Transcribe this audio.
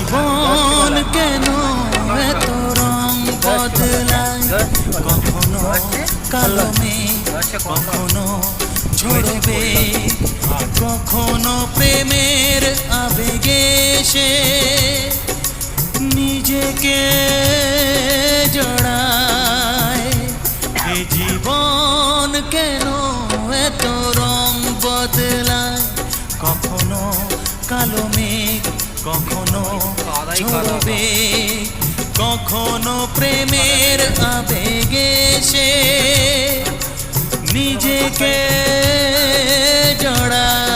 জীবন কেন এত রং বদলায়, কখনো কালো মেঘ, কখনো ঝরবে, কখনো প্রেমের আবেগে সে নিজেকে জড়ায়। এ জীবন কেন এত রং বদলায়, কখনো কালো মেঘ, কখনো ঝরবে, কখনো প্রেমের আবেগে সে নিজেকে জড়ায়।